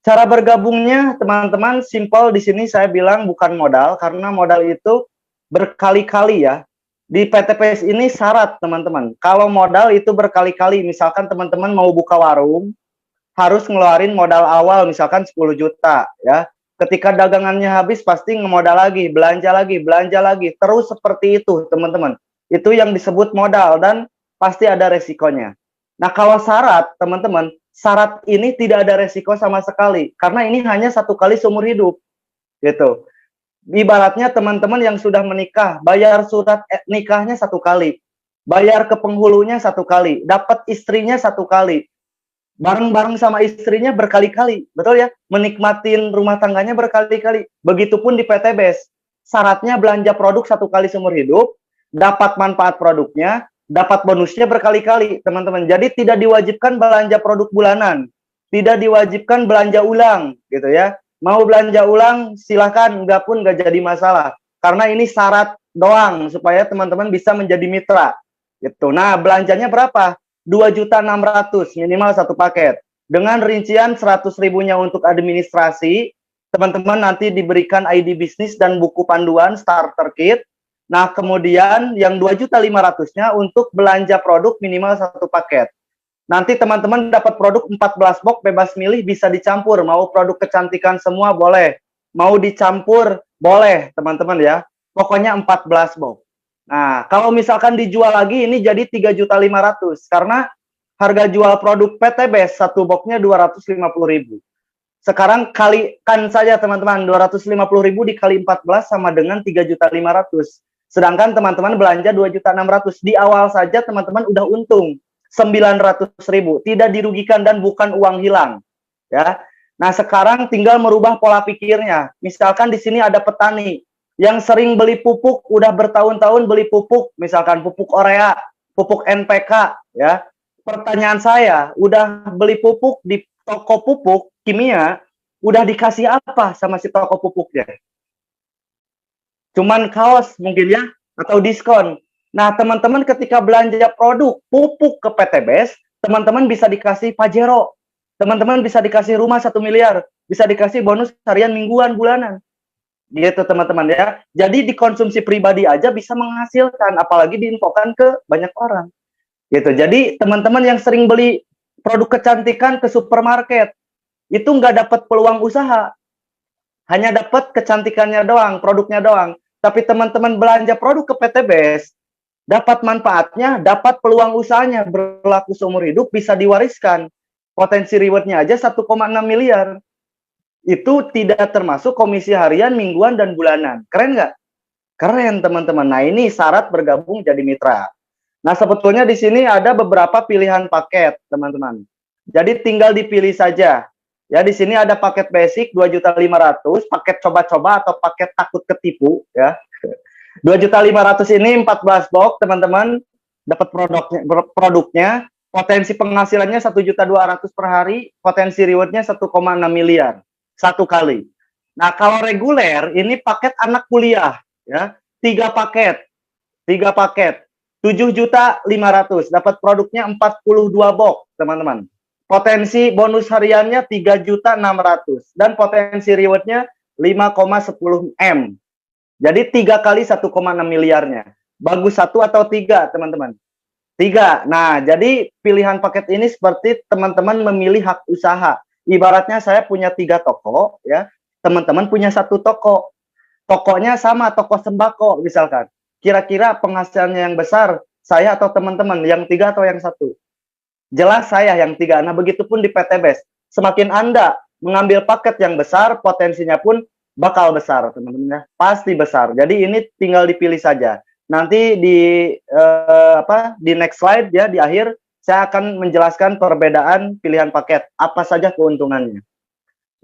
Cara bergabungnya teman-teman simpel, di sini saya bilang bukan modal, karena modal itu berkali-kali ya. Di PTPS ini syarat teman-teman. Kalau modal itu berkali-kali, misalkan teman-teman mau buka warung, harus ngeluarin modal awal misalkan 10 juta ya. Ketika dagangannya habis pasti ngemodal lagi, belanja lagi. Terus seperti itu teman-teman. Itu yang disebut modal dan pasti ada resikonya. Nah kalau syarat teman-teman, syarat ini tidak ada resiko sama sekali. Karena ini hanya satu kali seumur hidup gitu. Ibaratnya teman-teman yang sudah menikah, bayar surat nikahnya satu kali. Bayar ke penghulunya satu kali. Dapat istrinya satu kali, bareng-bareng sama istrinya berkali-kali, betul ya? Menikmatin rumah tangganya berkali-kali. Begitupun di PTBS, syaratnya belanja produk satu kali seumur hidup, dapat manfaat produknya, dapat bonusnya berkali-kali, teman-teman. Jadi tidak diwajibkan belanja produk bulanan, tidak diwajibkan belanja ulang, gitu ya. Mau belanja ulang, silakan, enggak pun enggak jadi masalah. Karena ini syarat doang supaya teman-teman bisa menjadi mitra. Gitu. Nah, belanjanya berapa? 2.600.000 minimal satu paket. Dengan rincian 100 ribunya untuk administrasi, teman-teman nanti diberikan ID bisnis dan buku panduan starter kit. Nah, kemudian yang 2.500.000-nya untuk belanja produk minimal satu paket. Nanti teman-teman dapat produk 14 box bebas milih, bisa dicampur. Mau produk kecantikan semua boleh. Mau dicampur boleh, teman-teman ya. Pokoknya 14 box. Nah, kalau misalkan dijual lagi ini jadi 3.500.000 karena harga jual produk PTBS satu boxnya 250.000. Sekarang kalikan saja teman-teman, 250.000 dikali 14 sama dengan 3.500.000. Sedangkan teman-teman belanja 2.600.000. Di awal saja teman-teman udah untung 900.000, tidak dirugikan dan bukan uang hilang. Ya. Nah, sekarang tinggal merubah pola pikirnya. Misalkan di sini ada petani yang sering beli pupuk, udah bertahun-tahun beli pupuk, misalkan pupuk urea, pupuk NPK, ya. Pertanyaan saya, udah beli pupuk di toko pupuk kimia, udah dikasih apa sama si toko pupuknya? Cuman kaos mungkin ya, atau diskon. Nah, teman-teman ketika belanja produk pupuk ke PTBS, teman-teman bisa dikasih Pajero, teman-teman bisa dikasih rumah 1 miliar, bisa dikasih bonus harian, mingguan, bulanan. Gitu teman-teman ya. Jadi dikonsumsi pribadi aja bisa menghasilkan, apalagi diinfokan ke banyak orang. Gitu. Jadi teman-teman yang sering beli produk kecantikan ke supermarket, itu nggak dapat peluang usaha. Hanya dapat kecantikannya doang, produknya doang. Tapi teman-teman belanja produk ke PTBS, dapat manfaatnya, dapat peluang usahanya, berlaku seumur hidup, bisa diwariskan. Potensi rewardnya aja 1,6 miliar. Itu tidak termasuk komisi harian, mingguan, dan bulanan. Keren nggak? Keren, teman-teman. Nah, ini syarat bergabung jadi mitra. Nah, sebetulnya di sini ada beberapa pilihan paket, teman-teman. Jadi tinggal dipilih saja. Ya, di sini ada paket basic 2.500.000, paket coba-coba atau paket takut ketipu, ya. 2.500.000 ini 14 box, teman-teman. Dapat produknya, potensi penghasilannya 1.200.000 per hari, potensi rewardnya 1,6 miliar satu kali. Nah, kalau reguler ini paket anak kuliah, ya, 3 paket, 7.500.000, dapat produknya 42 box, teman-teman. Potensi bonus hariannya 3.600.000 dan potensi rewardnya 5,10 M. Jadi 3 kali 1,6 miliarnya. Bagus satu atau 3, teman-teman? 3. Nah, jadi pilihan paket ini seperti teman-teman memilih hak usaha. Ibaratnya saya punya 3 toko, ya. Teman-teman punya 1 toko. Tokonya sama, toko sembako misalkan. Kira-kira penghasilannya yang besar, saya atau teman-teman, yang 3 atau yang 1? Jelas saya yang 3. Nah, begitupun di PTBS. Semakin Anda mengambil paket yang besar, potensinya pun bakal besar, teman-teman ya. Pasti besar. Jadi ini tinggal dipilih saja. Nanti di next slide ya, di akhir saya akan menjelaskan perbedaan pilihan paket, apa saja keuntungannya.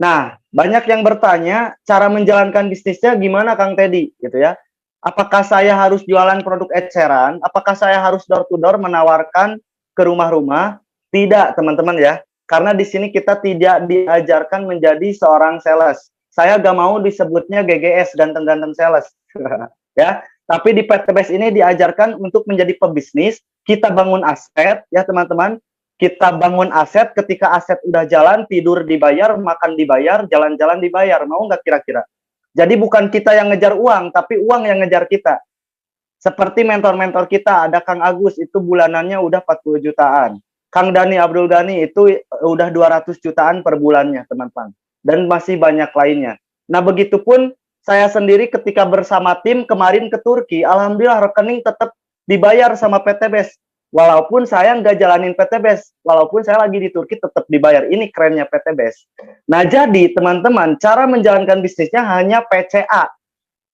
Nah, banyak yang bertanya cara menjalankan bisnisnya gimana Kang Teddy gitu ya. Apakah saya harus jualan produk eceran? Apakah saya harus door to door menawarkan ke rumah-rumah? Tidak, teman-teman ya. Karena di sini kita tidak diajarkan menjadi seorang sales. Saya gak mau disebutnya GGS, ganteng-ganteng sales. Ya, tapi di PTBS ini diajarkan untuk menjadi pebisnis, kita bangun aset ya teman-teman. Kita bangun aset, ketika aset udah jalan, tidur dibayar, makan dibayar, jalan-jalan dibayar. Mau nggak kira-kira? Jadi bukan kita yang ngejar uang, tapi uang yang ngejar kita. Seperti mentor-mentor kita, ada Kang Agus, itu bulanannya udah 40 jutaan. Kang Dani Abdul Ghani itu udah 200 jutaan per bulannya, teman-teman. Dan masih banyak lainnya. Nah, begitupun saya sendiri ketika bersama tim kemarin ke Turki, alhamdulillah rekening tetap dibayar sama PTBS. Walaupun saya nggak jalanin PTBS, walaupun saya lagi di Turki tetap dibayar. Ini kerennya PTBS. Nah, jadi teman-teman, cara menjalankan bisnisnya hanya PCA.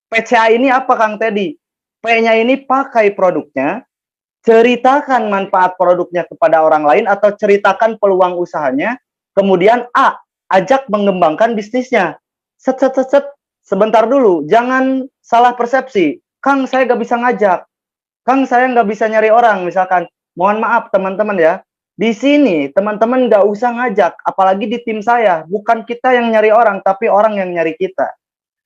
PCA ini apa, Kang Teddy? P-nya ini pakai produknya, ceritakan manfaat produknya kepada orang lain atau ceritakan peluang usahanya, kemudian A, ajak mengembangkan bisnisnya. Set, set, set, set. Sebentar dulu, jangan salah persepsi. Kang, saya nggak bisa ngajak. Kang, saya nggak bisa nyari orang, misalkan. Mohon maaf, teman-teman ya. Di sini, teman-teman nggak usah ngajak, apalagi di tim saya. Bukan kita yang nyari orang, tapi orang yang nyari kita.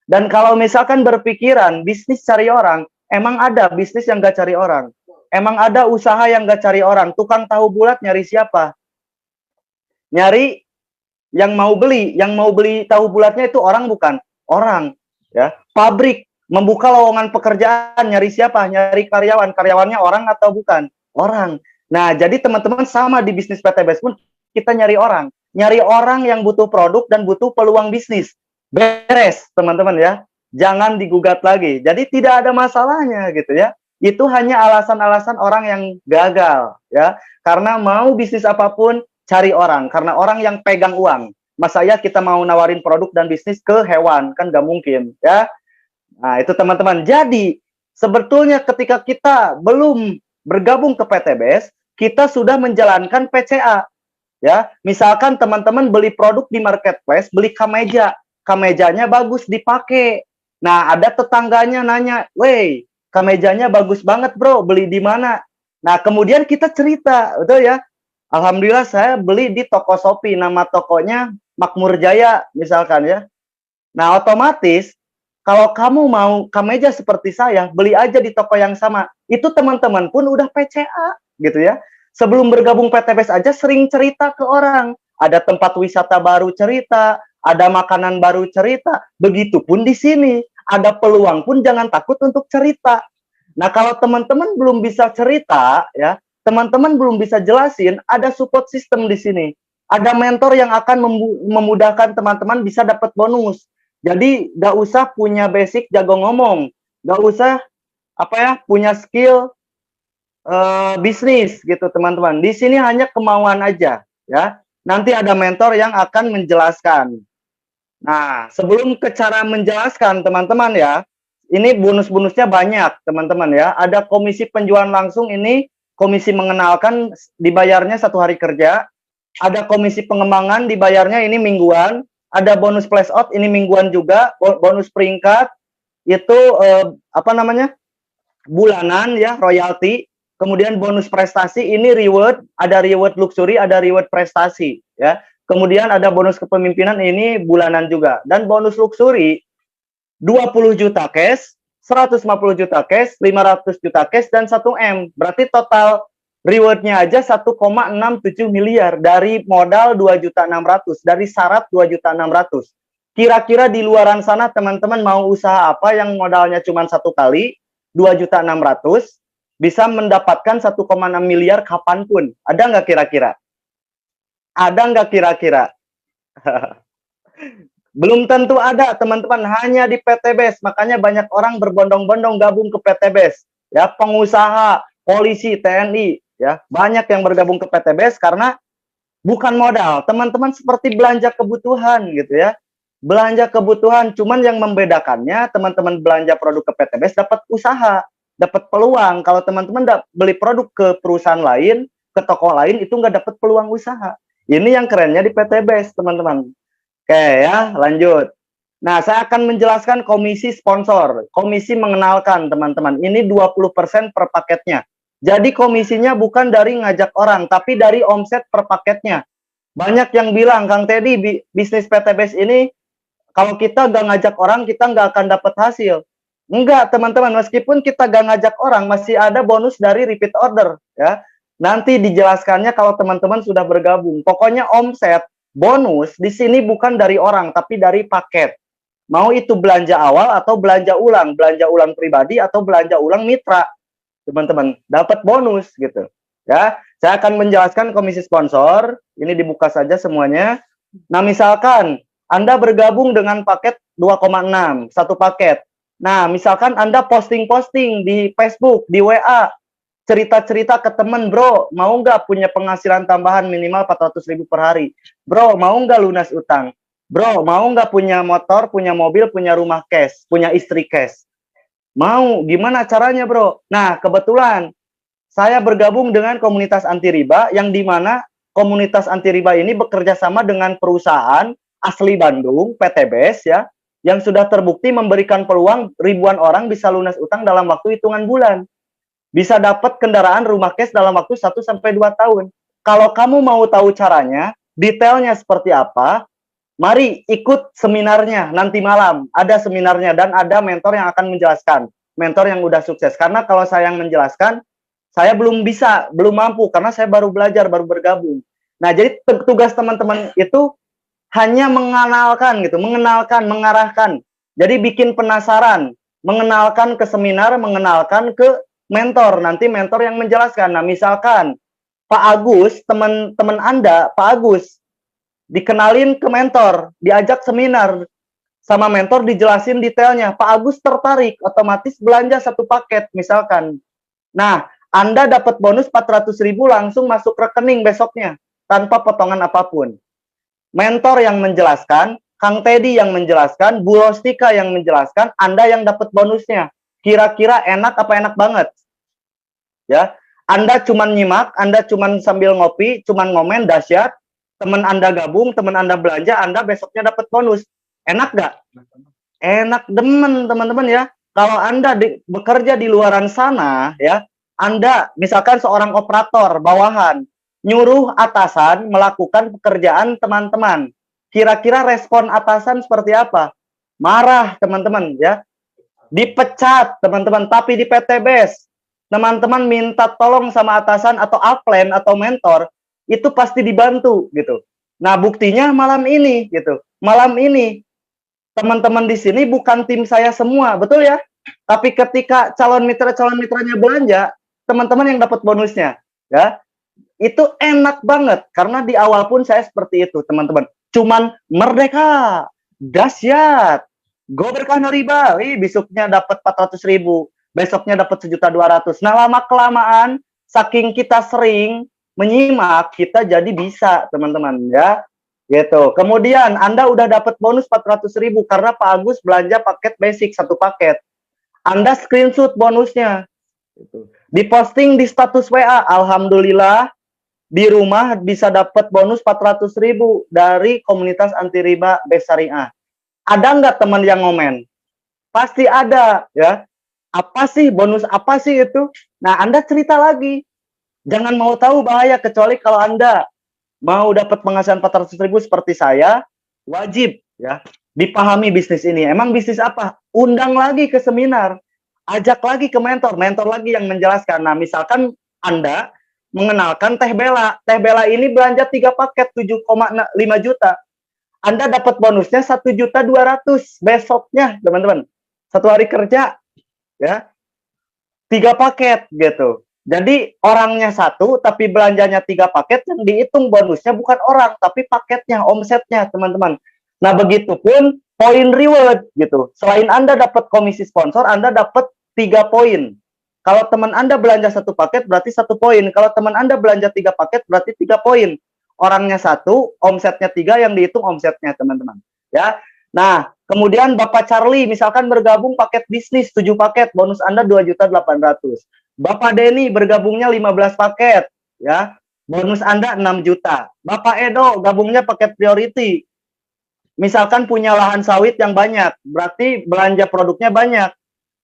Dan kalau misalkan berpikiran, bisnis cari orang, emang ada bisnis yang nggak cari orang. Emang ada usaha yang nggak cari orang. Tukang tahu bulat nyari siapa? Nyari yang mau beli tahu bulatnya itu orang bukan? Orang. Ya, pabrik membuka lowongan pekerjaan, nyari siapa? Nyari karyawan. Karyawannya orang atau bukan? Orang. Nah, jadi teman-teman sama di bisnis PTBS pun kita nyari orang. Nyari orang yang butuh produk dan butuh peluang bisnis. Beres, teman-teman ya. Jangan digugat lagi. Jadi tidak ada masalahnya gitu ya. Itu hanya alasan-alasan orang yang gagal ya. Karena mau bisnis apapun cari orang. Karena orang yang pegang uang. Masa ya kita mau nawarin produk dan bisnis ke hewan? Kan nggak mungkin ya. Nah, itu teman-teman. Jadi, sebetulnya ketika kita belum bergabung ke PTBS, kita sudah menjalankan PCA. Ya, misalkan teman-teman beli produk di marketplace, beli kemeja. Kemejanya bagus dipakai. Nah, ada tetangganya nanya, "Wey, kemejanya bagus banget, Bro. Beli di mana?" Nah, kemudian kita cerita, betul ya? Alhamdulillah saya beli di toko Shopee, nama tokonya Makmur Jaya misalkan ya. Nah, otomatis kalau kamu mau kemeja seperti saya, beli aja di toko yang sama. Itu teman-teman pun udah PCA gitu ya. Sebelum bergabung PTBS aja sering cerita ke orang. Ada tempat wisata baru cerita, ada makanan baru cerita. Begitupun di sini. Ada peluang pun jangan takut untuk cerita. Nah, kalau teman-teman belum bisa cerita ya, teman-teman belum bisa jelasin, ada support system di sini. Ada mentor yang akan memudahkan teman-teman bisa dapat bonus. Jadi nggak usah punya basic jago ngomong, nggak usah punya skill bisnis gitu teman-teman. Di sini hanya kemauan aja ya. Nanti ada mentor yang akan menjelaskan. Nah, sebelum ke cara menjelaskan teman-teman ya, ini bonus-bonusnya banyak teman-teman ya. Ada komisi penjualan langsung, ini komisi mengenalkan dibayarnya 1 hari kerja. Ada komisi pengembangan dibayarnya ini mingguan. Ada bonus flash out ini mingguan juga, bonus peringkat itu bulanan ya, royalti. Kemudian bonus prestasi ini reward, ada reward luxury, ada reward prestasi ya. Kemudian ada bonus kepemimpinan ini bulanan juga. Dan bonus luxury 20 juta cash, 150 juta cash, 500 juta cash dan 1M. Berarti total rewardnya aja 1,67 miliar dari modal 2.600.000, dari syarat 2.600.000. Kira-kira di luaran sana teman-teman mau usaha apa yang modalnya cuma 1 kali 2.600.000 bisa mendapatkan 1,6 miliar kapanpun? Ada nggak kira-kira? Ada nggak kira-kira? Belum tentu ada teman-teman, hanya di PTBS. Makanya banyak orang berbondong-bondong gabung ke PTBS. Ya, pengusaha, polisi, TNI, ya banyak yang bergabung ke PTBS karena bukan modal. Teman-teman seperti belanja kebutuhan gitu ya. Belanja kebutuhan, cuman yang membedakannya teman-teman belanja produk ke PTBS dapat usaha, dapat peluang. Kalau teman-teman beli produk ke perusahaan lain, ke toko lain, itu nggak dapat peluang usaha. Ini yang kerennya di PTBS, teman-teman. Oke ya, lanjut. Nah, saya akan menjelaskan komisi sponsor. Komisi mengenalkan, teman-teman. Ini 20% per paketnya. Jadi komisinya bukan dari ngajak orang, tapi dari omset per paketnya. Banyak yang bilang, Kang Teddy, bisnis PTBS ini, kalau kita nggak ngajak orang, kita nggak akan dapat hasil. Enggak, teman-teman. Meskipun kita nggak ngajak orang, masih ada bonus dari repeat order. Ya. Nanti dijelaskannya kalau teman-teman sudah bergabung. Pokoknya omset bonus di sini bukan dari orang, tapi dari paket. Mau itu belanja awal atau belanja ulang pribadi atau belanja ulang mitra, teman-teman dapat bonus gitu. Ya, saya akan menjelaskan komisi sponsor. Ini dibuka saja semuanya. Nah, misalkan Anda bergabung dengan paket 2,6, satu paket. Nah, misalkan Anda posting-posting di Facebook, di WA, cerita-cerita ke temen, bro, mau nggak punya penghasilan tambahan minimal 400.000 per hari? Bro, mau nggak lunas utang? Bro, mau nggak punya motor, punya mobil, punya rumah cash, punya istri cash? Mau, gimana caranya bro? Nah, kebetulan saya bergabung dengan komunitas anti riba, yang dimana komunitas anti riba ini bekerja sama dengan perusahaan asli Bandung, PTBS ya, yang sudah terbukti memberikan peluang ribuan orang bisa lunas utang dalam waktu hitungan bulan. Bisa dapat kendaraan rumah cash dalam waktu 1-2 tahun. Kalau kamu mau tahu caranya, detailnya seperti apa, mari ikut seminarnya nanti malam. Ada seminarnya dan ada mentor yang akan menjelaskan. Mentor yang udah sukses. Karena kalau saya yang menjelaskan, saya belum bisa, belum mampu karena saya baru belajar, baru bergabung. Nah, jadi tugas teman-teman itu hanya mengenalkan gitu, mengarahkan. Jadi bikin penasaran, mengenalkan ke seminar, mengenalkan ke mentor. Nanti mentor yang menjelaskan. Nah, misalkan Pak Agus, teman-teman Anda, Pak Agus, dikenalin ke mentor, diajak seminar sama mentor, dijelasin detailnya. Pak Agus tertarik, otomatis belanja satu paket misalkan. Nah, Anda dapat bonus 400.000 langsung masuk rekening besoknya tanpa potongan apapun. Mentor yang menjelaskan, Kang Teddy yang menjelaskan, Bu Rostika yang menjelaskan, Anda yang dapat bonusnya. Kira-kira enak apa enak banget? Ya, Anda cuman nyimak, Anda cuman sambil ngopi, cuman ngomen, dahsyat. Teman Anda gabung, teman Anda belanja, Anda besoknya dapat bonus. Enak gak? Enak demen teman-teman ya. Kalau Anda bekerja di luaran sana ya, Anda misalkan seorang operator bawahan, nyuruh atasan melakukan pekerjaan teman-teman. Kira-kira respon atasan seperti apa? Marah teman-teman ya. Dipecat teman-teman, tapi di PTBS teman-teman minta tolong sama atasan atau upline atau mentor, itu pasti dibantu gitu. Nah, buktinya malam ini gitu. Malam ini teman-teman di sini bukan tim saya semua, betul ya? Tapi ketika calon mitranya belanja, teman-teman yang dapat bonusnya, ya. Itu enak banget karena di awal pun saya seperti itu, teman-teman. Cuman merdeka, dahsyat, go berkah riba, besoknya dapat 400.000, besoknya dapat 1.200.000. Nah, lama kelamaan saking kita sering menyimak, kita jadi bisa, teman-teman ya. Gitu. Kemudian Anda udah dapat bonus 400.000 karena Pak Agus belanja paket basic satu paket. Anda screenshot bonusnya. Gitu. Diposting di status WA, alhamdulillah di rumah bisa dapat bonus 400.000 dari komunitas anti riba Besariah. Ada nggak teman yang ngomen? Pasti ada ya. Apa sih bonus, apa sih itu? Nah, Anda cerita lagi. Jangan mau tahu bahaya, kecuali kalau Anda mau dapat penghasilan 400.000 seperti saya, wajib ya dipahami bisnis ini. Emang bisnis apa? Undang lagi ke seminar, ajak lagi ke mentor lagi yang menjelaskan. Nah, misalkan Anda mengenalkan Teh Bella. Teh Bella ini belanja 3 paket 7,5 juta. Anda dapat bonusnya 1.200.000 besoknya, teman-teman. Satu hari kerja ya. 3 paket gitu. Jadi orangnya satu, tapi belanjanya 3 paket, yang dihitung bonusnya bukan orang, tapi paketnya, omsetnya, teman-teman. Nah, begitupun poin reward gitu. Selain Anda dapat komisi sponsor, Anda dapat 3 poin. Kalau teman Anda belanja 1 paket, berarti 1 poin. Kalau teman Anda belanja 3 paket, berarti 3 poin. Orangnya 1, omsetnya 3, yang dihitung omsetnya, teman-teman. Ya. Nah, kemudian Bapak Charlie misalkan bergabung paket bisnis 7 paket, bonus Anda 2.800.000. Bapak Denny bergabungnya 15 paket, ya. Bonus Anda 6 juta. Bapak Edo gabungnya paket priority. Misalkan punya lahan sawit yang banyak, berarti belanja produknya banyak.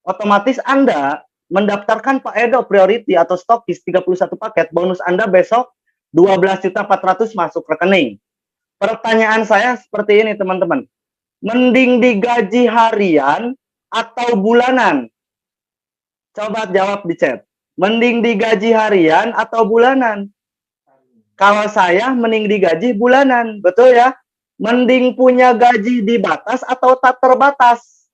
Otomatis Anda mendaftarkan Pak Edo priority atau stokis 31 paket, bonus Anda besok 12.400.000 masuk rekening. Pertanyaan saya seperti ini, teman-teman. Mending digaji harian atau bulanan? Coba jawab di chat. Mending digaji harian atau bulanan? Kalau saya mending digaji bulanan, betul ya? Mending punya gaji di batas atau tak terbatas?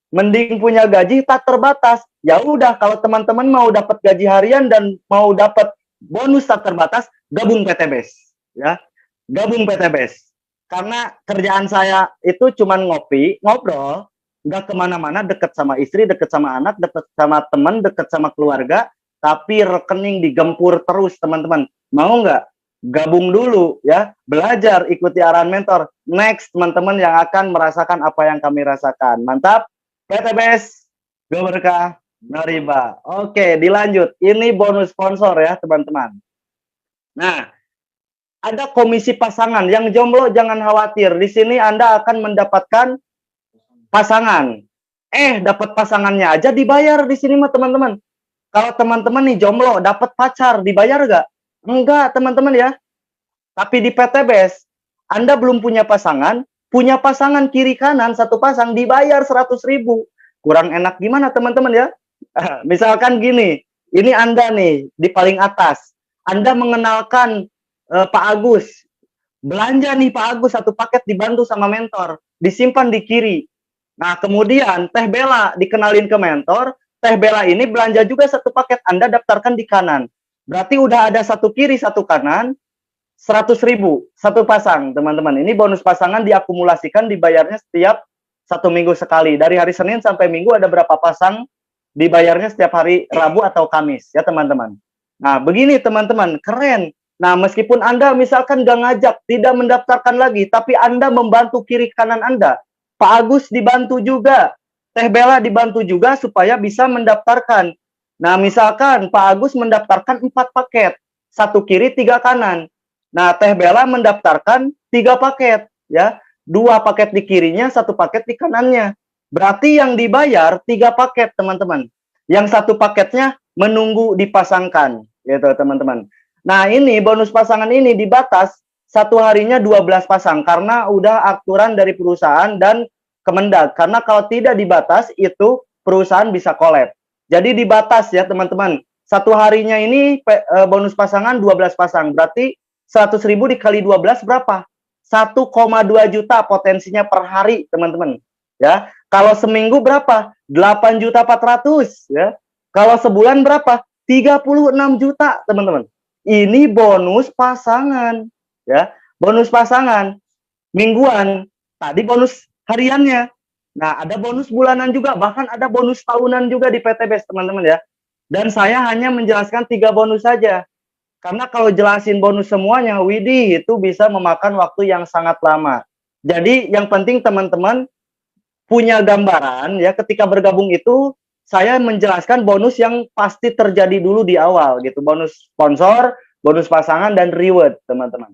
Mending punya gaji tak terbatas. Ya udah, kalau teman-teman mau dapat gaji harian dan mau dapat bonus tak terbatas, gabung PTBS, ya. Gabung PTBS. Karena kerjaan saya itu cuman ngopi, ngobrol, nggak kemana-mana, deket sama istri, deket sama anak, deket sama teman, deket sama keluarga, tapi rekening digempur terus, teman-teman. Mau nggak? Gabung dulu ya, belajar, ikuti arahan mentor. Next, teman-teman yang akan merasakan apa yang kami rasakan. Mantap. PTBS, go berkah, no riba. Oke, dilanjut. Ini bonus sponsor ya, teman-teman. Nah, ada komisi pasangan. Yang jomblo jangan khawatir. Di sini Anda akan mendapatkan pasangan. Dapat pasangannya aja dibayar di sini mah, teman-teman. Kalau teman-teman nih jomblo dapat pacar, dibayar nggak? Enggak, teman-teman ya. Tapi di PTBS, Anda belum punya pasangan kiri kanan satu pasang dibayar 100.000. Kurang enak gimana, teman-teman ya? Misalkan gini, ini Anda nih di paling atas. Anda mengenalkan Pak Agus. Belanja nih Pak Agus satu paket dibantu sama mentor, disimpan di kiri. Nah, kemudian Teh Bella dikenalin ke mentor, Teh Bella ini belanja juga satu paket, Anda daftarkan di kanan. Berarti udah ada satu kiri, satu kanan, 100.000 satu pasang, teman-teman. Ini bonus pasangan diakumulasikan, dibayarnya setiap 1 minggu sekali. Dari hari Senin sampai Minggu ada berapa pasang, dibayarnya setiap hari Rabu atau Kamis, ya teman-teman. Nah, begini teman-teman, keren. Nah, meskipun Anda misalkan gak ngajak, tidak mendaftarkan lagi, tapi Anda membantu kiri kanan Anda. Pak Agus dibantu juga, Teh Bella dibantu juga supaya bisa mendaftarkan. Nah, misalkan Pak Agus mendaftarkan 4 paket, 1 kiri, 3 kanan. Nah, Teh Bella mendaftarkan 3 paket, ya. 2 paket di kirinya, 1 paket di kanannya. Berarti yang dibayar 3 paket, teman-teman. Yang 1 paketnya menunggu dipasangkan, gitu, teman-teman. Nah, ini bonus pasangan ini dibatas 1 harinya 12 pasang karena udah aturan dari perusahaan dan Kemendag. Karena kalau tidak dibatas itu perusahaan bisa collab. Jadi dibatas ya, teman-teman. 1 harinya ini bonus pasangan 12 pasang. Berarti 100.000 dikali 12 berapa? 1,2 juta potensinya per hari, teman-teman. Ya, kalau seminggu berapa? 8.400.000 ya. Kalau sebulan berapa? 36 juta, teman-teman. Ini bonus pasangan, ya. Bonus pasangan mingguan. Tadi bonus hariannya. Nah, ada bonus bulanan juga, bahkan ada bonus tahunan juga di PTBS, teman-teman ya. Dan saya hanya menjelaskan 3 bonus saja. Karena kalau jelasin bonus semuanya, widih, itu bisa memakan waktu yang sangat lama. Jadi yang penting teman-teman punya gambaran ya, ketika bergabung itu saya menjelaskan bonus yang pasti terjadi dulu di awal gitu. Bonus sponsor, bonus pasangan, dan reward, teman-teman.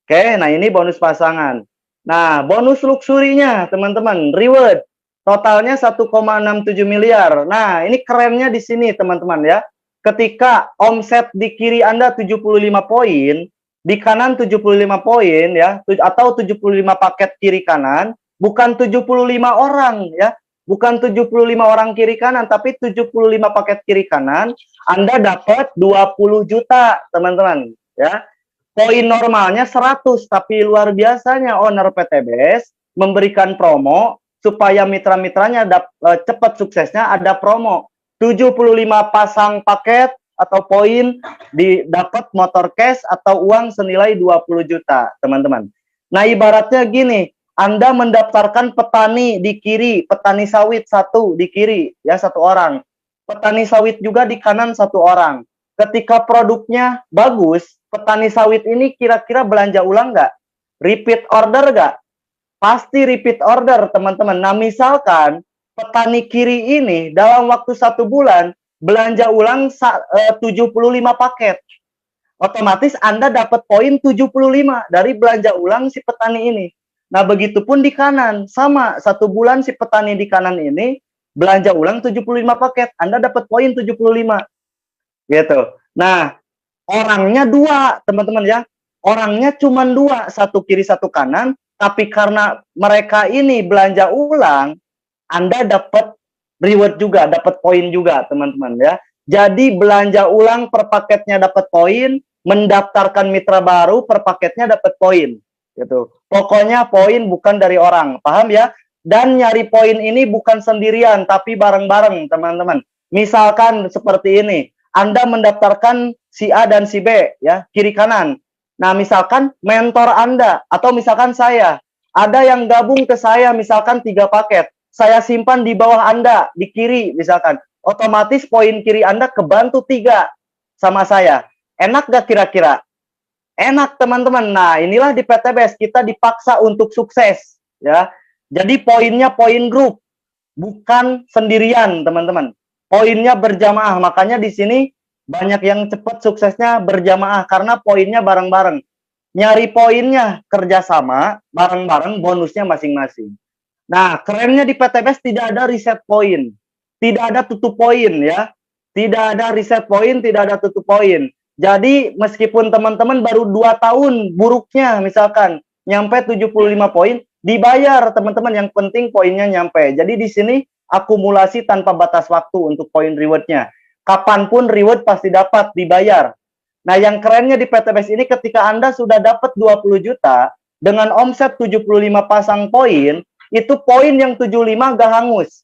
Oke, nah ini bonus pasangan. Nah, bonus luxurinya, teman-teman, reward. Totalnya 1,67 miliar. Nah, ini kerennya di sini, teman-teman ya. Ketika omset di kiri Anda 75 poin, di kanan 75 poin ya, atau 75 paket kiri kanan, bukan 75 orang ya, bukan 75 orang kiri kanan, tapi 75 paket kiri kanan, Anda dapat 20 juta, teman-teman ya. Poin normalnya 100, tapi luar biasanya owner PTBS memberikan promo supaya mitra-mitranya cepat suksesnya, ada promo 75 pasang paket atau poin didapat motor cash atau uang senilai 20 juta, teman-teman. Nah, ibaratnya gini, Anda mendaftarkan petani di kiri, petani sawit 1 di kiri, ya 1 orang. Petani sawit juga di kanan 1 orang. Ketika produknya bagus, petani sawit ini kira-kira belanja ulang nggak? Repeat order nggak? Pasti repeat order, teman-teman. Nah, misalkan petani kiri ini dalam waktu 1 bulan belanja ulang 75 paket. Otomatis Anda dapat poin 75 dari belanja ulang si petani ini. Nah, begitupun di kanan. Sama, 1 bulan si petani di kanan ini belanja ulang 75 paket. Anda dapat poin 75. Gitu. Nah, orangnya 2, teman-teman ya. Orangnya cuma 2, 1 kiri 1 kanan. Tapi karena mereka ini belanja ulang, Anda dapat reward juga, dapat poin juga, teman-teman ya. Jadi belanja ulang per paketnya dapat poin, mendaftarkan mitra baru per paketnya dapat poin. Gitu. Pokoknya poin bukan dari orang, paham ya? Dan nyari poin ini bukan sendirian, tapi bareng-bareng teman-teman. Misalkan seperti ini, Anda mendaftarkan si A dan si B, ya, kiri kanan. Nah, misalkan mentor Anda, atau misalkan saya, ada yang gabung ke saya, misalkan 3 paket. Saya simpan di bawah Anda, di kiri misalkan. Otomatis poin kiri Anda kebantu 3 sama saya. Enak gak kira-kira? Enak teman-teman. Nah, inilah di PTBS kita dipaksa untuk sukses, ya. Jadi poinnya poin grup, bukan sendirian teman-teman. Poinnya berjamaah. Makanya di sini banyak yang cepat suksesnya berjamaah karena poinnya bareng-bareng. Nyari poinnya kerjasama, bareng-bareng, bonusnya masing-masing. Nah, kerennya di PTBS tidak ada reset poin, tidak ada tutup poin ya. Tidak ada reset poin, tidak ada tutup poin. Jadi meskipun teman-teman baru 2 tahun buruknya misalkan nyampe 75 poin, dibayar teman-teman, yang penting poinnya nyampe. Jadi di sini akumulasi tanpa batas waktu untuk poin rewardnya. Kapanpun reward pasti dapat dibayar. Nah, yang kerennya di PTBS ini ketika Anda sudah dapat 20 juta dengan omset 75 pasang poin, itu poin yang 75 gak hangus.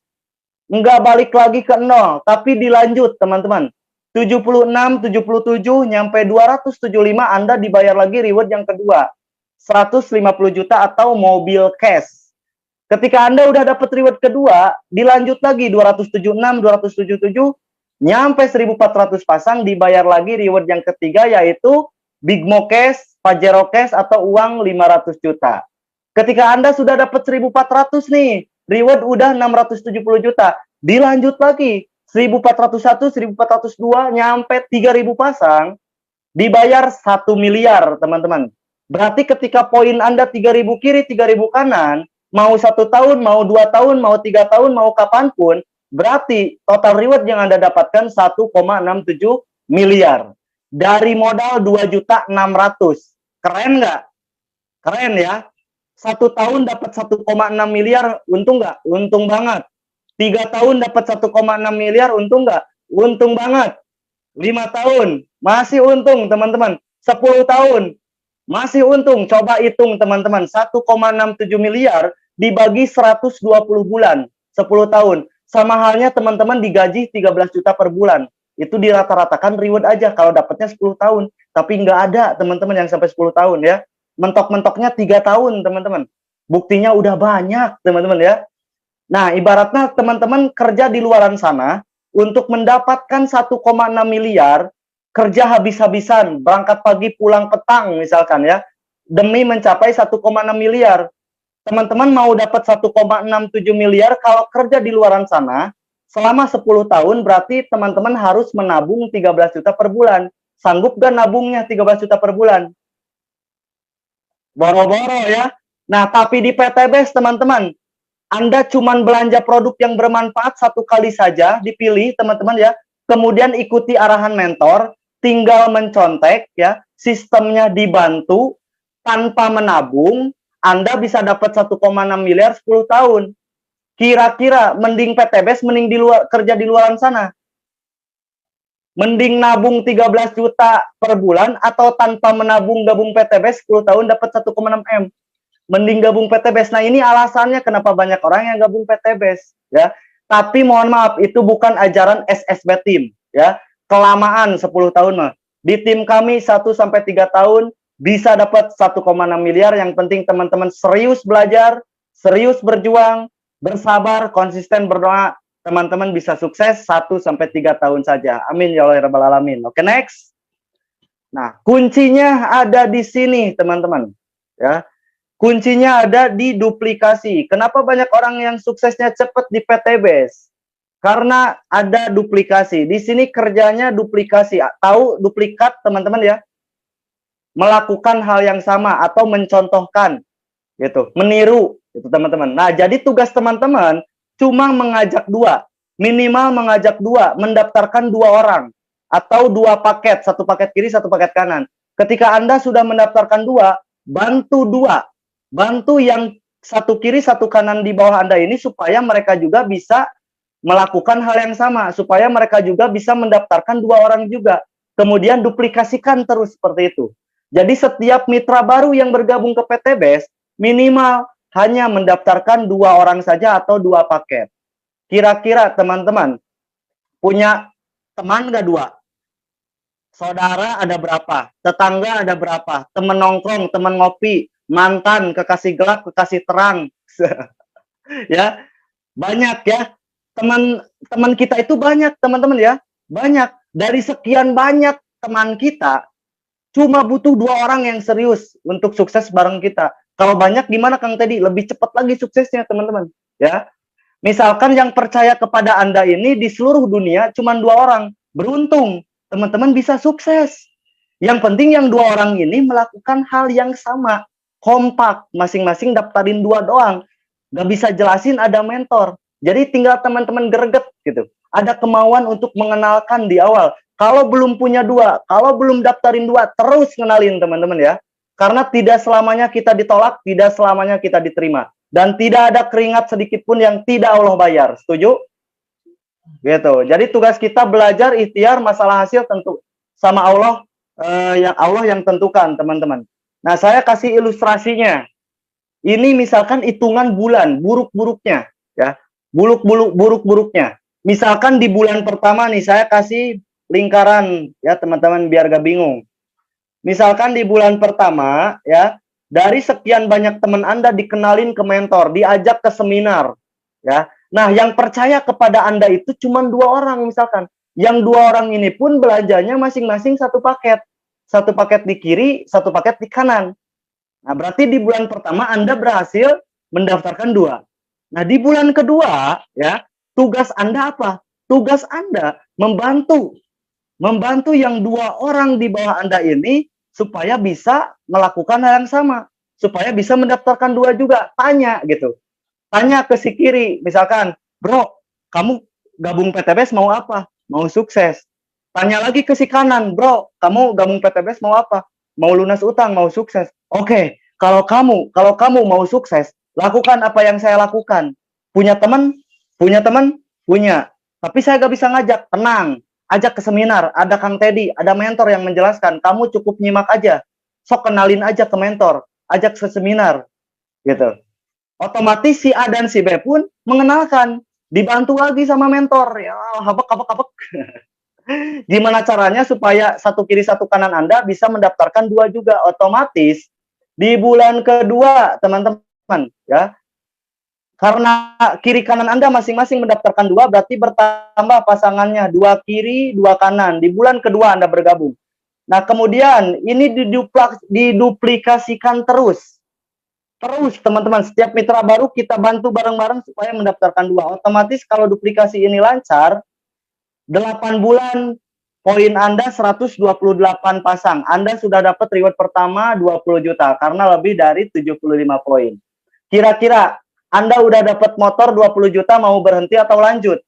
Nggak balik lagi ke nol, tapi dilanjut teman-teman. 76, 77, nyampe 275, Anda dibayar lagi reward yang kedua. 150 juta atau mobil cash. Ketika Anda udah dapat reward kedua, dilanjut lagi 276, 277, nyampe 1400 pasang, dibayar lagi reward yang ketiga yaitu Big Mo Cash, Pajero Cash atau uang 500 juta. Ketika Anda sudah dapat 1400 nih, reward udah 670 juta, dilanjut lagi 1401, 1402, nyampe 3000 pasang, dibayar 1 miliar teman-teman. Berarti ketika poin Anda 3000 kiri, 3000 kanan, mau 1 tahun, mau 2 tahun, mau 3 tahun, mau kapanpun, berarti total reward yang Anda dapatkan 1,67 miliar. Dari modal 2.600.000. Keren nggak? Keren ya. 1 tahun dapat 1,6 miliar, untung nggak? Untung banget. 3 tahun dapat 1,6 miliar, untung nggak? Untung banget. 5 tahun, masih untung teman-teman. 10 tahun, masih untung. Coba hitung teman-teman, 1,67 miliar dibagi 120 bulan, 10 tahun. Sama halnya teman-teman digaji 13 juta per bulan. Itu dirata-ratakan reward aja kalau dapatnya 10 tahun. Tapi nggak ada teman-teman yang sampai 10 tahun ya. Mentok-mentoknya 3 tahun teman-teman. Buktinya udah banyak teman-teman ya. Nah, ibaratnya teman-teman kerja di luaran sana untuk mendapatkan 1,6 miliar, kerja habis-habisan, berangkat pagi pulang petang misalkan ya, demi mencapai 1,6 miliar. Teman-teman mau dapat 1,67 miliar kalau kerja di luaran sana selama 10 tahun, berarti teman-teman harus menabung 13 juta per bulan. Sanggup gak nabungnya 13 juta per bulan? Boro-boro ya. Nah, tapi di PTBS teman-teman, Anda cuma belanja produk yang bermanfaat 1 kali saja, dipilih teman-teman ya. Kemudian ikuti arahan mentor, tinggal mencontek ya, sistemnya dibantu tanpa menabung, Anda bisa dapat 1,6 miliar 10 tahun. Kira-kira mending PTBS, mending kerja di luaran sana? Mending nabung 13 juta per bulan atau tanpa menabung gabung PTBS 10 tahun dapat 1,6 M? Mending gabung PTBS. Nah, ini alasannya kenapa banyak orang yang gabung PTBS ya. Tapi mohon maaf, itu bukan ajaran SSB Team ya. Kelamaan 10 tahun mah. Di tim kami 1 sampai 3 tahun bisa dapat 1,6 miliar. Yang penting teman-teman serius belajar, serius berjuang, bersabar, konsisten berdoa, teman-teman bisa sukses 1 sampai 3 tahun saja. Amin ya Allah ya rabbal alamin. Oke, next. Nah, kuncinya ada di sini, teman-teman. Ya. Kuncinya ada di duplikasi. Kenapa banyak orang yang suksesnya cepat di PTBS? Karena ada duplikasi. Di sini kerjanya duplikasi. Tahu duplikat, teman-teman ya? Melakukan hal yang sama atau mencontohkan gitu, meniru gitu teman-teman. Nah, jadi tugas teman-teman cuma mengajak 2, minimal mengajak 2, mendaftarkan 2 orang atau 2 paket, 1 paket kiri, 1 paket kanan. Ketika Anda sudah mendaftarkan 2, bantu 2, bantu yang 1 kiri 1 kanan di bawah Anda ini supaya mereka juga bisa melakukan hal yang sama supaya mereka juga bisa mendaftarkan 2 orang juga. Kemudian duplikasikan terus seperti itu. Jadi setiap mitra baru yang bergabung ke PTBS minimal hanya mendaftarkan 2 orang saja atau 2 paket. Kira-kira teman-teman punya teman nggak 2? Saudara ada berapa? Tetangga ada berapa? Teman nongkrong, teman ngopi, mantan, kekasih gelap, kekasih terang. Ya, banyak ya. Teman-teman kita itu banyak, teman-teman ya. Banyak. Dari sekian banyak teman kita, cuma butuh 2 orang yang serius untuk sukses bareng kita. Kalau banyak gimana Kang Teddy? Lebih cepat lagi suksesnya, teman-teman. Ya. Misalkan yang percaya kepada Anda ini di seluruh dunia cuma 2 orang. Beruntung, teman-teman bisa sukses. Yang penting yang 2 orang ini melakukan hal yang sama. Kompak, masing-masing daftarin 2 doang. Gak bisa jelasin ada mentor. Jadi tinggal teman-teman greget gitu. Ada kemauan untuk mengenalkan di awal. Kalau belum punya 2, kalau belum daftarin 2, terus kenalin teman-teman ya. Karena tidak selamanya kita ditolak, tidak selamanya kita diterima. Dan tidak ada keringat sedikit pun yang tidak Allah bayar. Setuju? Gitu. Jadi tugas kita belajar, ikhtiar, masalah hasil tentu sama Allah, yang tentukan, teman-teman. Nah, saya kasih ilustrasinya. Ini misalkan hitungan bulan, buruk-buruknya, ya. Buruk-buruknya. Misalkan di bulan pertama nih, saya kasih lingkaran, ya teman-teman, biar gak bingung. Misalkan di bulan pertama, ya, dari sekian banyak teman Anda dikenalin ke mentor, diajak ke seminar, ya. Nah, yang percaya kepada Anda itu cuma 2 orang misalkan. Yang 2 orang ini pun belanjanya masing-masing 1 paket. 1 paket di kiri, 1 paket di kanan. Nah, berarti di bulan pertama Anda berhasil mendaftarkan 2. Nah, di bulan kedua, ya, tugas Anda apa? Tugas Anda membantu yang 2 orang di bawah Anda ini supaya bisa melakukan hal yang sama, supaya bisa mendaftarkan 2 juga. Tanya gitu. Tanya ke si kiri, misalkan, bro, kamu gabung PTBS mau apa? Mau sukses. Tanya lagi ke si kanan, bro, kamu gabung PTBS mau apa? Mau lunas utang, mau sukses. Oke, kalau kamu mau sukses, lakukan apa yang saya lakukan. Punya teman? Punya teman? Punya. Tapi saya gak bisa ngajak, tenang. Ajak ke seminar, ada Kang Teddy, ada mentor yang menjelaskan. Kamu cukup nyimak aja. Sok kenalin aja ke mentor, ajak ke seminar. Gitu. Otomatis si A dan si B pun mengenalkan, dibantu lagi sama mentor. Ya, habek. Gimana caranya supaya 1 kiri 1 kanan Anda bisa mendaftarkan 2 juga? Otomatis di bulan kedua, teman-teman, ya. Karena kiri kanan Anda masing-masing mendaftarkan 2, berarti bertambah pasangannya 2 kiri, 2 kanan. Di bulan kedua Anda bergabung. Nah, kemudian ini diduplikasikan terus. Terus, teman-teman, setiap mitra baru kita bantu bareng-bareng supaya mendaftarkan 2. Otomatis kalau duplikasi ini lancar, 8 bulan poin Anda 128 pasang. Anda sudah dapat reward pertama 20 juta karena lebih dari 75 poin. Kira-kira Anda udah dapat motor 20 juta, mau berhenti atau lanjut?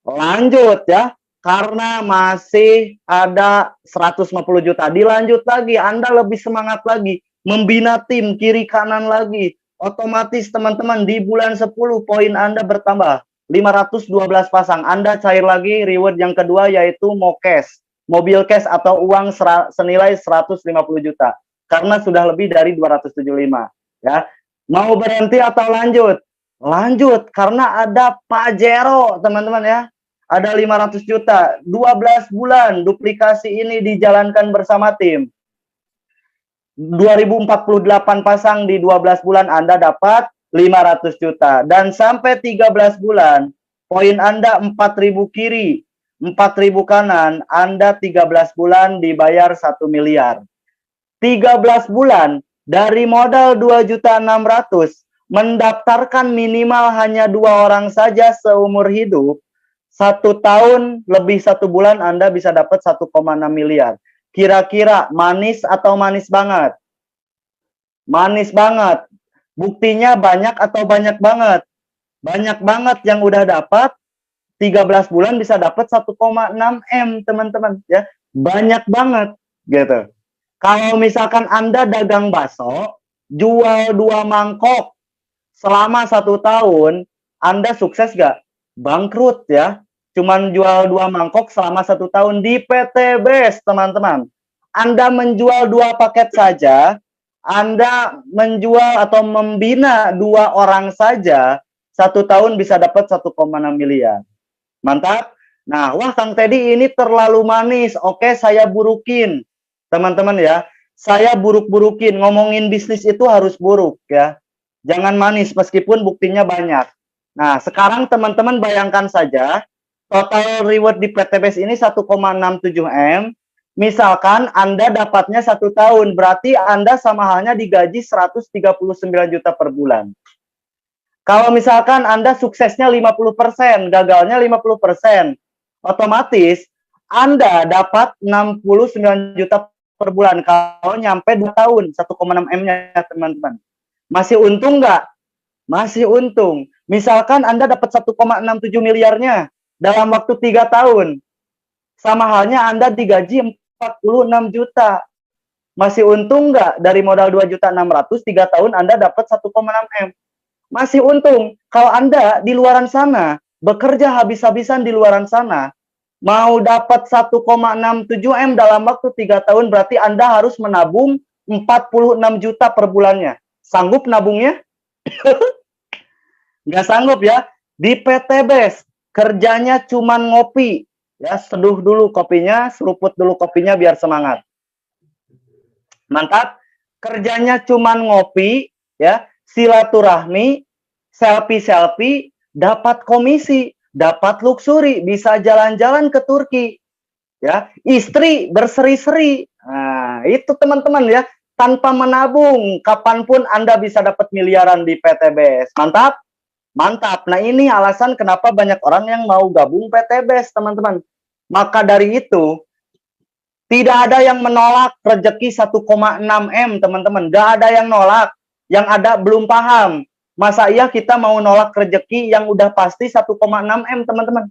Lanjut ya. Karena masih ada 150 juta. Dilanjut lagi, Anda lebih semangat lagi. Membina tim kiri kanan lagi. Otomatis teman-teman di bulan 10 poin Anda bertambah. 512 pasang. Anda cair lagi reward yang kedua yaitu cash. Mobil cash atau uang senilai 150 juta. Karena sudah lebih dari 275. Ya. Mau berhenti atau lanjut? Lanjut, karena ada Pajero, teman-teman ya. Ada 500 juta, 12 bulan duplikasi ini dijalankan bersama tim. 2048 pasang di 12 bulan Anda dapat 500 juta. Dan sampai 13 bulan, poin Anda 4.000 kiri, 4.000 kanan, Anda 13 bulan dibayar 1 miliar. 13 bulan, dari modal 2.600.000, mendaftarkan minimal hanya 2 orang saja seumur hidup, 1 tahun lebih 1 bulan Anda bisa dapat 1,6 miliar. Kira-kira manis atau manis banget? Manis banget. Buktinya banyak atau banyak banget? Banyak banget yang udah dapat. 13 bulan bisa dapat 1,6 M, teman-teman ya. Banyak banget gitu. Kalau misalkan Anda dagang bakso, jual 2 mangkok selama 1 tahun, Anda sukses gak? bangkrut ya. Cuman jual 2 mangkok selama 1 tahun di PTBS, teman-teman. Anda menjual 2 paket saja, Anda menjual atau membina 2 orang saja, 1 tahun bisa dapat 1,6 miliar. Mantap. Nah, wah Kang Teddy ini terlalu manis. Oke, saya burukin. Teman-teman ya, saya buruk-burukin. Ngomongin bisnis itu harus buruk ya. Jangan manis meskipun buktinya banyak. Nah, sekarang teman-teman bayangkan saja, total reward di PTBS ini 1,67 M. Misalkan Anda dapatnya 1 tahun, berarti Anda sama halnya digaji 139 juta per bulan. Kalau misalkan Anda suksesnya 50%, gagalnya 50%, otomatis Anda dapat 69 juta per bulan. Kalau nyampe 2 tahun, 1,6 M-nya teman-teman. Masih untung nggak? Masih untung. Misalkan Anda dapat 1,67 miliarnya dalam waktu 3 tahun. Sama halnya Anda digaji 46 juta. Masih untung nggak? Dari modal 2.600.000, 3 tahun Anda dapat 1,6 M. Masih untung. Kalau Anda di luaran sana, bekerja habis-habisan di luaran sana, mau dapat 1,67 M dalam waktu 3 tahun, berarti Anda harus menabung 46 juta per bulannya. Sanggup nabungnya? Nggak sanggup ya. Di PTBS, kerjanya cuman ngopi. Ya, seduh dulu kopinya, seruput dulu kopinya biar semangat. Mantap. Kerjanya cuman ngopi, ya, silaturahmi, selfie-selfie, dapat komisi, dapat luxury, bisa jalan-jalan ke Turki. Ya, istri berseri-seri. Nah, itu teman-teman ya, tanpa menabung, kapanpun Anda bisa dapat miliaran di PTBS. Mantap? Mantap. Nah, ini alasan kenapa banyak orang yang mau gabung PTBS, teman-teman. Maka dari itu, tidak ada yang menolak rezeki 1,6 M, teman-teman. Gak ada yang nolak. Yang ada belum paham. Masa iya kita mau nolak rezeki yang udah pasti 1,6 M, teman-teman?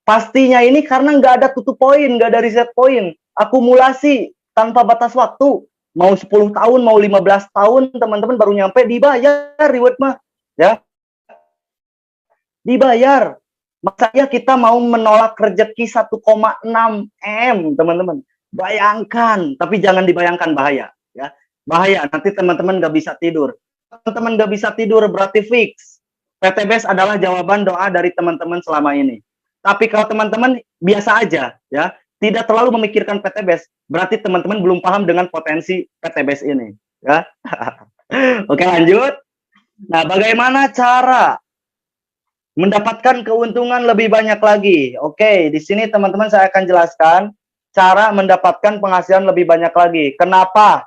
Pastinya ini karena nggak ada tutup poin, nggak ada reset poin. Akumulasi tanpa batas waktu. Mau 10 tahun, mau 15 tahun, teman-teman baru nyampe dibayar reward mah. Ya, dibayar. Masa iya kita mau menolak rezeki 1,6 M, teman-teman? Bayangkan, tapi jangan dibayangkan, bahaya. Ya, bahaya. Nanti teman-teman nggak bisa tidur. Teman-teman nggak bisa tidur berarti fix. PTBS adalah jawaban doa dari teman-teman selama ini. Tapi kalau teman-teman biasa aja, ya, tidak terlalu memikirkan PTBS, berarti teman-teman belum paham dengan potensi PTBS ini. Ya. Oke, lanjut. Nah, bagaimana cara mendapatkan keuntungan lebih banyak lagi? Oke, di sini teman-teman saya akan jelaskan cara mendapatkan penghasilan lebih banyak lagi. Kenapa?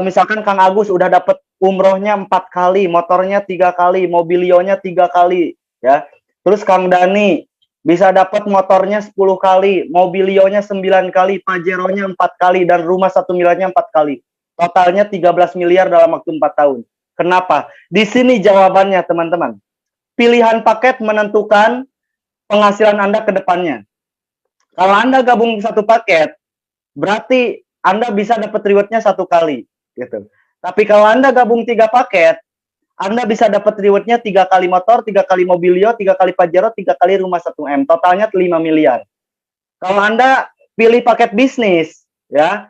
Misalkan Kang Agus udah dapat umrohnya 4 kali, motornya 3 kali, mobilionya 3 kali, ya. Terus Kang Dani bisa dapat motornya 10 kali, mobilionya 9 kali, Pajeronya 4 kali, dan rumah 1 miliarnya 4 kali. Totalnya 13 miliar dalam waktu 4 tahun. Kenapa? Di sini jawabannya, teman-teman. Pilihan paket menentukan penghasilan Anda ke depannya. Kalau Anda gabung satu paket, berarti Anda bisa dapat rewardnya 1 kali, gitu. Tapi kalau Anda gabung 3 paket, Anda bisa dapat rewardnya 3 kali motor, 3 kali mobilio, 3 kali Pajero, 3 kali rumah 1 M. Totalnya 5 miliar. Kalau Anda pilih paket bisnis, ya,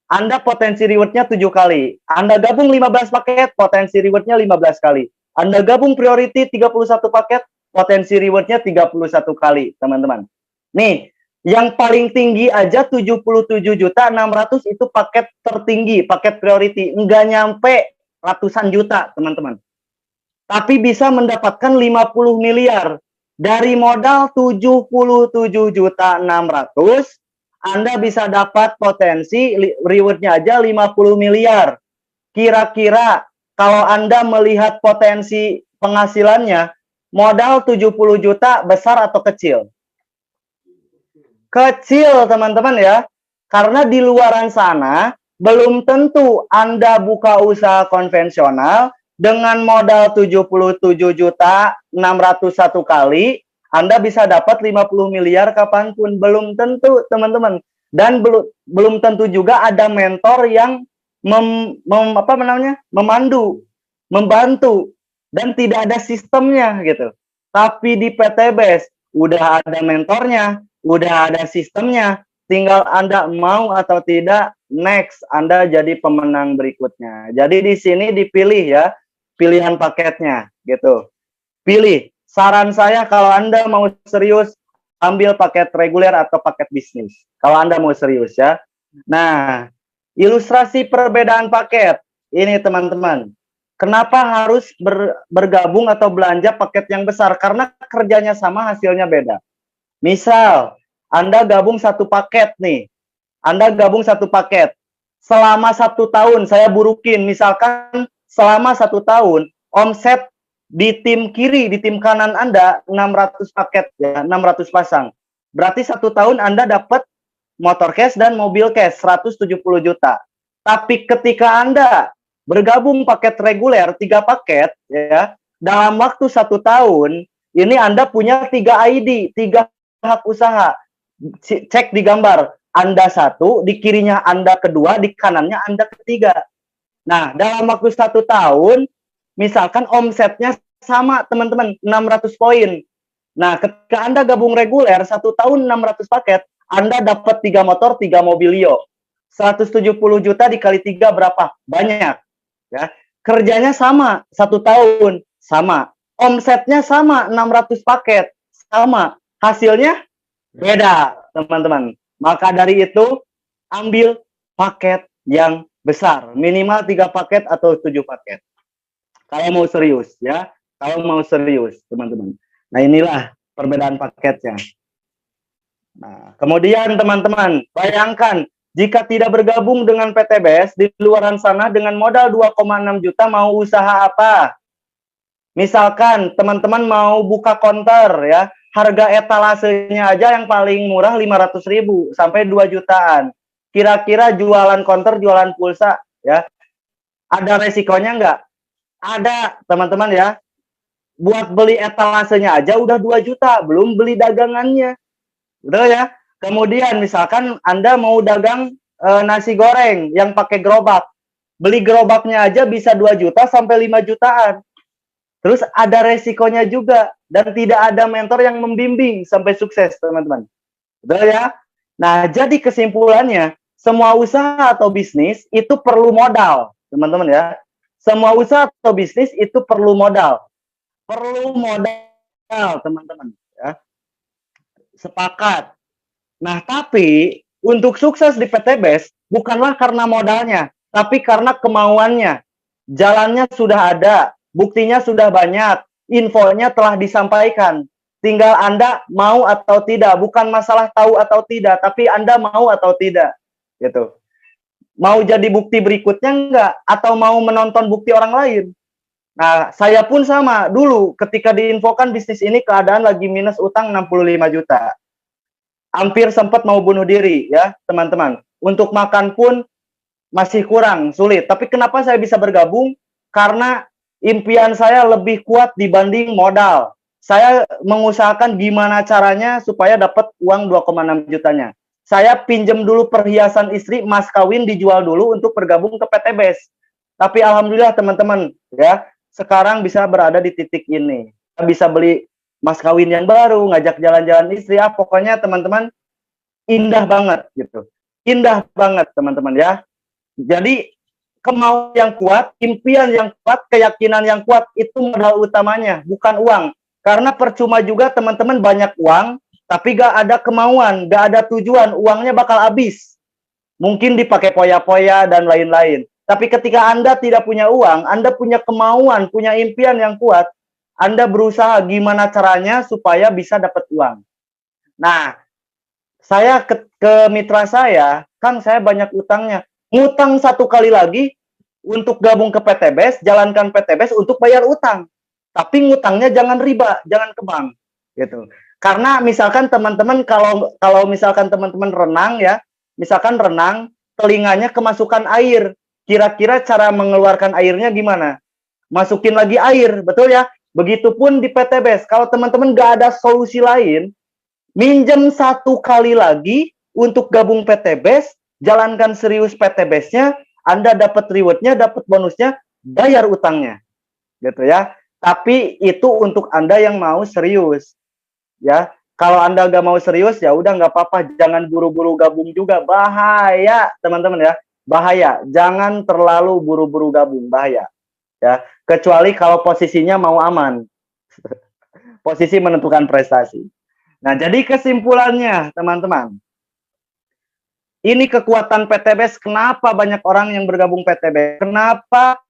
Anda potensi rewardnya 7 kali. Anda gabung 15 paket, potensi rewardnya 15 kali. Anda gabung priority 31 paket, potensi rewardnya 31 kali, teman-teman. Nih, yang paling tinggi aja 77.600.000 itu paket tertinggi, paket priority. Nggak nyampe ratusan juta, teman-teman. Tapi bisa mendapatkan 50 miliar. Dari modal 77.600.000, Anda bisa dapat potensi rewardnya aja 50 miliar. Kira-kira kalau Anda melihat potensi penghasilannya, modal 70 juta besar atau kecil? Kecil, teman-teman ya. Karena di luaran sana belum tentu Anda buka usaha konvensional dengan modal 77.600.000 kali, Anda bisa dapat 50 miliar kapanpun. Belum tentu, teman-teman. Dan belum tentu juga ada mentor yang memandu, membantu, dan tidak ada sistemnya gitu. Tapi di PTBS udah ada mentornya, udah ada sistemnya, tinggal Anda mau atau tidak, next Anda jadi pemenang berikutnya. Jadi di sini dipilih ya, pilihan paketnya gitu. Pilih. Saran saya kalau Anda mau serius, ambil paket reguler atau paket bisnis. Kalau Anda mau serius ya. Nah, ilustrasi perbedaan paket. Ini teman-teman. Kenapa harus bergabung atau belanja paket yang besar? Karena kerjanya sama, hasilnya beda. Misal, Anda gabung satu paket nih. Anda gabung satu paket. Selama 1 tahun, saya burukin. Misalkan selama 1 tahun, omset di tim kiri, di tim kanan Anda 600 paket, ya, 600 pasang. Berarti 1 tahun Anda dapat motor cash dan mobil cash 170 juta. Tapi ketika Anda bergabung paket reguler 3 paket, ya, dalam waktu 1 tahun ini Anda punya 3 ID, 3 hak usaha. Cek di gambar, Anda 1, di kirinya Anda kedua, di kanannya Anda ketiga. Nah, dalam waktu 1 tahun, misalkan omsetnya sama teman-teman, 600 poin. Nah, ketika Anda gabung reguler 1 tahun 600 paket, Anda dapat 3 motor, 3 mobilio. 170 juta dikali 3 berapa? Banyak. Ya, kerjanya sama 1 tahun, sama, omsetnya sama 600 paket, sama, hasilnya beda teman-teman. Maka dari itu ambil paket yang besar, minimal 3 paket atau 7 paket kalau mau serius ya, kalau mau serius teman-teman. Nah, inilah perbedaan paketnya. Nah, kemudian teman-teman bayangkan jika tidak bergabung dengan PTBS di luaran sana dengan modal 2,6 juta mau usaha apa? Misalkan teman-teman mau buka konter ya, harga etalasenya aja yang paling murah 500.000 sampai 2 jutaan. Kira-kira jualan konter, jualan pulsa ya, ada resikonya nggak? Ada teman-teman ya. Buat beli etalasenya aja udah 2 juta, belum beli dagangannya. Udah ya. Kemudian misalkan Anda mau dagang nasi goreng yang pakai gerobak. Beli gerobaknya aja bisa 2 juta sampai 5 jutaan. Terus ada resikonya juga dan tidak ada mentor yang membimbing sampai sukses, teman-teman. Betul ya? Nah, jadi kesimpulannya, semua usaha atau bisnis itu perlu modal, teman-teman ya. Semua usaha atau bisnis itu perlu modal. Perlu modal, teman-teman ya. Sepakat. Nah, tapi untuk sukses di PTBS bukanlah karena modalnya, tapi karena kemauannya. Jalannya sudah ada, buktinya sudah banyak, infonya telah disampaikan. Tinggal Anda mau atau tidak, bukan masalah tahu atau tidak, tapi Anda mau atau tidak. Gitu. Mau jadi bukti berikutnya enggak? Atau mau menonton bukti orang lain? Nah, saya pun sama. Dulu ketika diinfokan bisnis ini keadaan lagi minus utang 65 juta. Hampir sempat mau bunuh diri ya, teman-teman. Untuk makan pun masih kurang, sulit. Tapi kenapa saya bisa bergabung? Karena impian saya lebih kuat dibanding modal. Saya mengusahakan gimana caranya supaya dapat uang 2,6 jutanya. Saya pinjam dulu perhiasan istri, mas kawin dijual dulu untuk bergabung ke PTBS. Tapi alhamdulillah teman-teman ya, sekarang bisa berada di titik ini. Bisa beli mas kawin yang baru, ngajak jalan-jalan istri, ya pokoknya teman-teman indah banget gitu. Indah banget teman-teman ya. Jadi kemauan yang kuat, impian yang kuat, keyakinan yang kuat itu modal utamanya, bukan uang. Karena percuma juga teman-teman banyak uang, tapi gak ada kemauan, gak ada tujuan, uangnya bakal habis. Mungkin dipakai poya-poya dan lain-lain. Tapi ketika Anda tidak punya uang, Anda punya kemauan, punya impian yang kuat, Anda berusaha gimana caranya supaya bisa dapat uang. Nah, saya ke mitra saya, Kang saya banyak utangnya. Ngutang 1 kali lagi untuk gabung ke PTBS, jalankan PTBS untuk bayar utang. Tapi ngutangnya jangan riba, jangan ke bank. Gitu. Karena misalkan teman-teman kalau misalkan teman-teman renang ya, misalkan renang, telinganya kemasukan air. Kira-kira cara mengeluarkan airnya gimana? Masukin lagi air, betul ya? Begitupun di PTBS. Kalau teman-teman nggak ada solusi lain, minjem 1 kali lagi untuk gabung PTBS, jalankan serius PTBS-nya, Anda dapat reward-nya, dapat bonusnya, bayar utangnya. Gitu ya. Tapi itu untuk Anda yang mau serius, ya. Kalau Anda nggak mau serius, ya udah nggak apa-apa. Jangan buru-buru gabung juga, bahaya teman-teman ya, bahaya. Jangan terlalu buru-buru gabung, bahaya. Ya, kecuali kalau posisinya mau aman, posisi menentukan prestasi. Nah, jadi kesimpulannya teman-teman, ini kekuatan PTBS. Kenapa banyak orang yang bergabung PTBS? Kenapa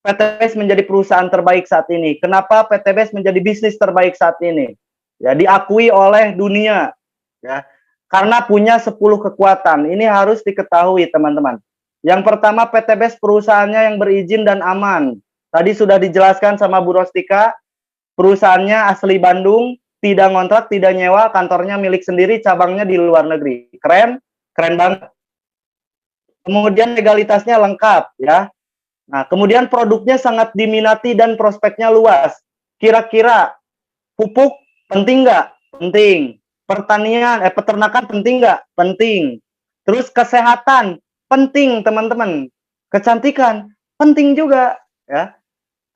PTBS menjadi perusahaan terbaik saat ini? Kenapa PTBS menjadi bisnis terbaik saat ini? Ya, diakui oleh dunia, ya. Karena punya 10 kekuatan. Ini harus diketahui, teman-teman. Yang pertama, PTBS perusahaannya yang berizin dan aman. Tadi sudah dijelaskan sama Bu Rostika, perusahaannya asli Bandung, tidak ngontrak, tidak nyewa, kantornya milik sendiri, cabangnya di luar negeri. Keren, keren banget. Kemudian legalitasnya lengkap, ya. Nah, kemudian produknya sangat diminati dan prospeknya luas. Kira-kira pupuk penting nggak? Penting. Pertanian, peternakan penting nggak? Penting. Terus kesehatan penting, teman-teman. Kecantikan penting juga, ya.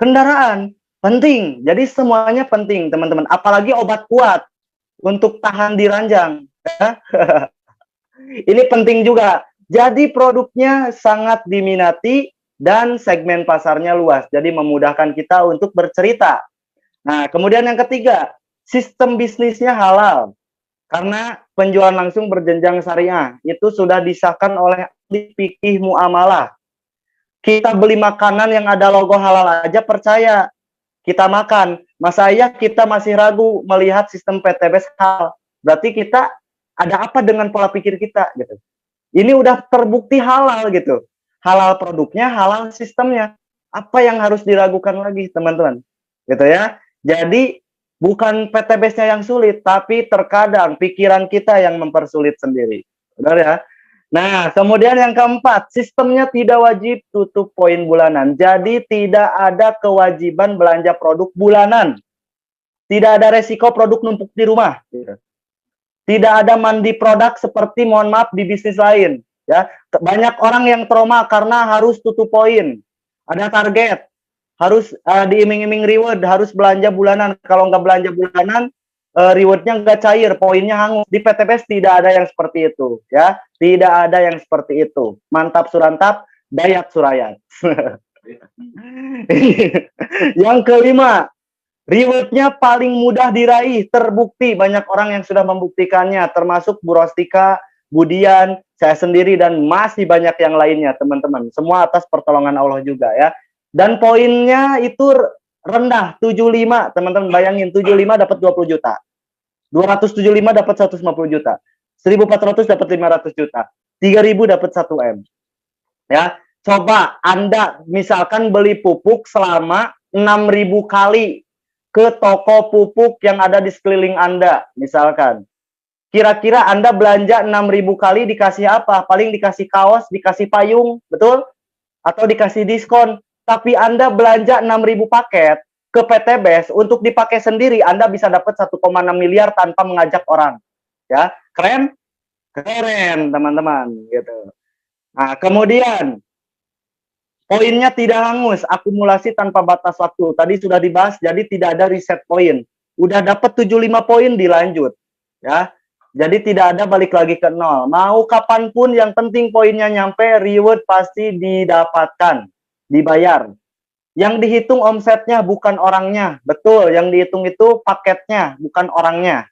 Kendaraan penting. Jadi semuanya penting, teman-teman. Apalagi obat kuat untuk tahan di ranjang, ya. Ini penting juga. Jadi produknya sangat diminati dan segmen pasarnya luas. Jadi memudahkan kita untuk bercerita. Nah, kemudian yang ketiga, sistem bisnisnya halal. Karena penjualan langsung berjenjang syariah. Itu sudah disahkan oleh ahli fikih muamalah. Kita beli makanan yang ada logo halal aja percaya. Kita makan. Masa iya kita masih ragu melihat sistem PTBS halal. Berarti kita ada apa dengan pola pikir kita gitu. Ini udah terbukti halal gitu. Halal produknya, halal sistemnya. Apa yang harus diragukan lagi, teman-teman? Gitu ya. Jadi bukan PTBS-nya yang sulit, tapi terkadang pikiran kita yang mempersulit sendiri. Benar ya? Nah, kemudian yang keempat, sistemnya tidak wajib tutup poin bulanan. Jadi tidak ada kewajiban belanja produk bulanan. Tidak ada resiko produk numpuk di rumah. Tidak ada mandi produk seperti, mohon maaf, di bisnis lain. Ya, banyak orang yang trauma karena harus tutup poin. Ada target, harus diiming-iming reward, harus belanja bulanan. Kalau nggak belanja bulanan, rewardnya nggak cair, poinnya hangus. Di PTBS tidak ada yang seperti itu, ya. Tidak ada yang seperti itu. Mantap surantap, dayat surayat. Yang kelima, rewardnya paling mudah diraih, terbukti. Banyak orang yang sudah membuktikannya, termasuk Bu Rostika, Budian, saya sendiri, dan masih banyak yang lainnya, teman-teman. Semua atas pertolongan Allah juga, ya. Dan poinnya itu rendah, 75, teman-teman. Bayangin, 75 dapat 20 juta. 275 dapat 150 juta. 1.400 dapat 500 juta. 3.000 dapat 1 M. Ya, coba Anda misalkan beli pupuk selama 6.000 kali ke toko pupuk yang ada di sekeliling Anda, misalkan. Kira-kira Anda belanja 6.000 kali dikasih apa? Paling dikasih kaos, dikasih payung, betul? Atau dikasih diskon. Tapi Anda belanja 6.000 paket ke PTBS untuk dipakai sendiri, Anda bisa dapat 1,6 miliar tanpa mengajak orang. Ya, keren? Keren, teman-teman, gitu. Nah, kemudian poinnya tidak hangus, akumulasi tanpa batas waktu. Tadi sudah dibahas, jadi tidak ada reset poin. Udah dapat 75 poin, dilanjut. Ya, jadi tidak ada balik lagi ke nol. Mau kapanpun, yang penting poinnya nyampe, reward pasti didapatkan, dibayar. Yang dihitung omsetnya, bukan orangnya. Betul, yang dihitung itu paketnya, bukan orangnya.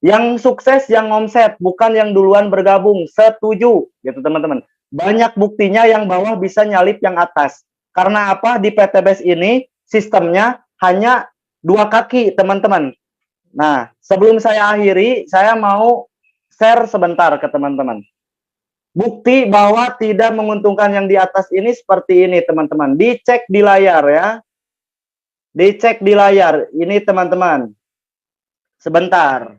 Yang sukses yang omset, bukan yang duluan bergabung. Setuju, gitu teman-teman. Banyak buktinya yang bawah bisa nyalip yang atas. Karena apa? Di PTBS ini sistemnya hanya 2 kaki, teman-teman. Nah, sebelum saya akhiri, saya mau share sebentar ke teman-teman. Bukti bahwa tidak menguntungkan yang di atas ini seperti ini, teman-teman. Dicek di layar ya. Dicek di layar. Ini teman-teman. Sebentar.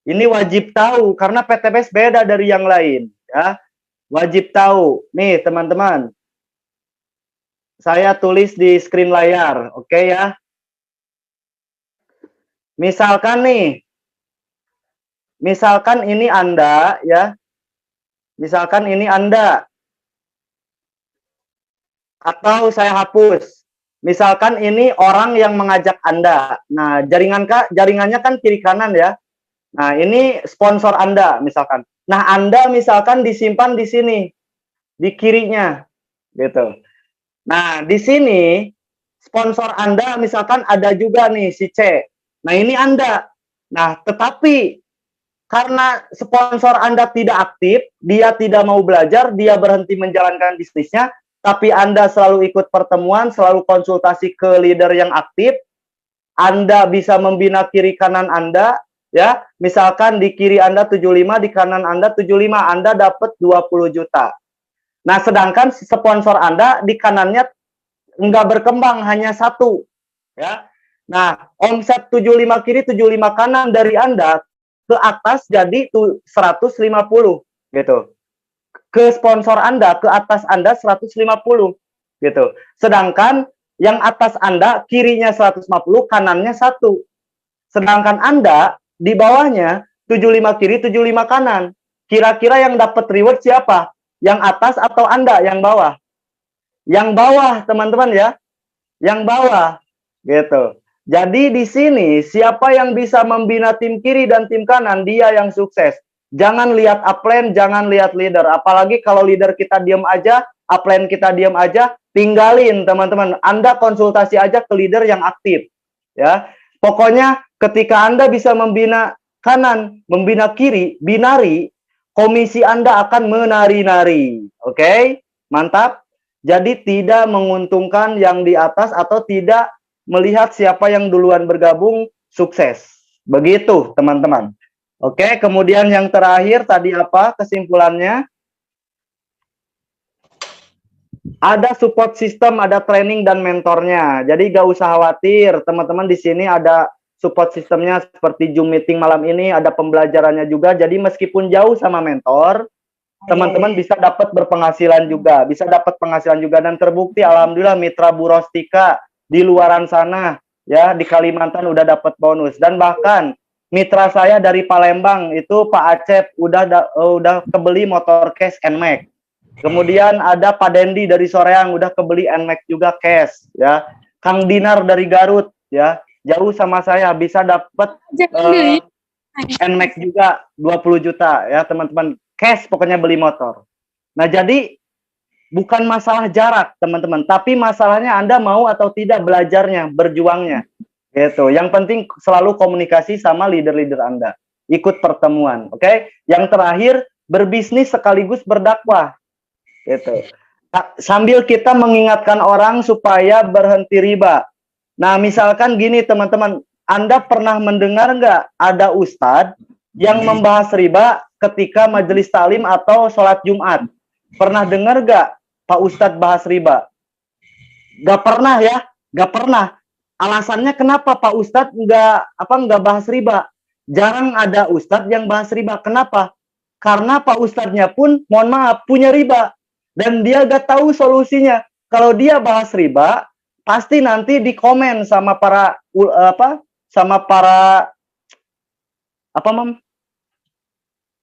Ini wajib tahu karena PTBS beda dari yang lain, ya. Wajib tahu. Nih, teman-teman. Saya tulis di screen layar, oke ya. Misalkan nih. Misalkan ini Anda, ya. Misalkan ini Anda. Atau saya hapus. Misalkan ini orang yang mengajak Anda. Nah, jaringannya kan kiri kanan ya. Nah, ini sponsor Anda misalkan. Nah, Anda misalkan disimpan di sini, di kirinya, gitu. Nah, di sini sponsor Anda misalkan ada juga nih si C. Nah, ini Anda. Nah, tetapi karena sponsor Anda tidak aktif, dia tidak mau belajar, dia berhenti menjalankan bisnisnya, tapi Anda selalu ikut pertemuan, selalu konsultasi ke leader yang aktif, Anda bisa membina kiri kanan Anda, ya. Misalkan di kiri Anda 75, di kanan Anda 75, Anda dapat 20 juta. Nah, sedangkan sponsor Anda di kanannya enggak berkembang, hanya satu, ya. Nah, omset 75 kiri, 75 kanan dari Anda ke atas jadi 150 gitu. Ke sponsor Anda, ke atas Anda 150 gitu. Sedangkan yang atas Anda kirinya 150, kanannya 1. Sedangkan Anda di bawahnya 75 kiri, 75 kanan. Kira-kira yang dapat reward siapa? Yang atas atau Anda yang bawah? Yang bawah, teman-teman ya. Yang bawah gitu. Jadi di sini siapa yang bisa membina tim kiri dan tim kanan, dia yang sukses. Jangan lihat upline, jangan lihat leader. Apalagi kalau leader kita diam aja, upline kita diam aja, tinggalin teman-teman. Anda konsultasi aja ke leader yang aktif. Ya, pokoknya ketika Anda bisa membina kanan, membina kiri, binari, komisi Anda akan menari-nari. Oke, mantap. Jadi tidak menguntungkan yang di atas atau tidak melihat siapa yang duluan bergabung sukses. Begitu, teman-teman. Oke, kemudian yang terakhir tadi apa kesimpulannya? Ada support system, ada training dan mentornya. Jadi gak usah khawatir, teman-teman di sini ada support systemnya seperti Zoom meeting malam ini, ada pembelajarannya juga. Jadi meskipun jauh sama mentor, teman-teman bisa dapat berpenghasilan juga, bisa dapat penghasilan juga, dan terbukti alhamdulillah mitra Bu Rostika di luaran sana ya, di Kalimantan udah dapat bonus. Dan bahkan mitra saya dari Palembang itu Pak Acep udah kebeli motor cash NMAX. Kemudian ada Pak Dendi dari Soreang udah kebeli NMAX juga cash ya. Kang Dinar dari Garut ya, jauh sama saya bisa dapat NMAX juga 20 juta ya teman-teman, cash pokoknya beli motor. Nah, jadi bukan masalah jarak teman-teman, tapi masalahnya Anda mau atau tidak belajarnya, berjuangnya gitu. Yang penting selalu komunikasi sama leader-leader Anda, ikut pertemuan. Oke. Yang terakhir, berbisnis sekaligus berdakwah gitu. Sambil kita mengingatkan orang supaya berhenti riba. Nah, misalkan gini teman-teman, Anda pernah mendengar nggak ada ustadz yang membahas riba ketika majelis taklim atau sholat Jumat? Pernah dengar nggak Pak Ustadz bahas riba? Nggak pernah ya, nggak pernah. Alasannya kenapa Pak Ustadz nggak bahas riba? Jarang ada Ustadz yang bahas riba. Kenapa? Karena Pak Ustadznya pun, mohon maaf, punya riba dan dia nggak tahu solusinya. Kalau dia bahas riba, pasti nanti dikomen sama para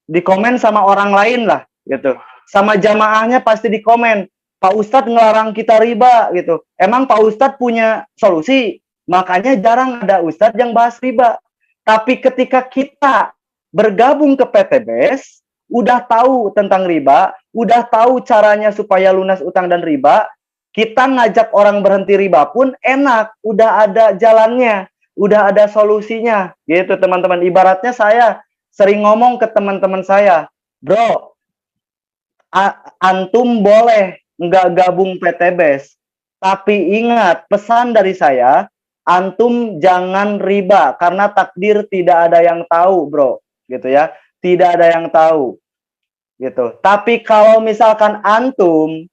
dikomen sama orang lain lah gitu. Sama jamaahnya pasti dikomen, Pak Ustadz ngelarang kita riba gitu. Emang Pak Ustadz punya solusi? Makanya jarang ada Ustadz yang bahas riba. Tapi ketika kita bergabung ke PTBS, udah tahu tentang riba, udah tahu caranya supaya lunas utang dan riba, kita ngajak orang berhenti riba pun enak, udah ada jalannya, udah ada solusinya gitu teman-teman. Ibaratnya saya sering ngomong ke teman-teman saya, bro, antum boleh nggak gabung PTBS, tapi ingat pesan dari saya, antum jangan riba karena takdir tidak ada yang tahu, bro, gitu ya, tidak ada yang tahu, gitu. Tapi kalau misalkan antum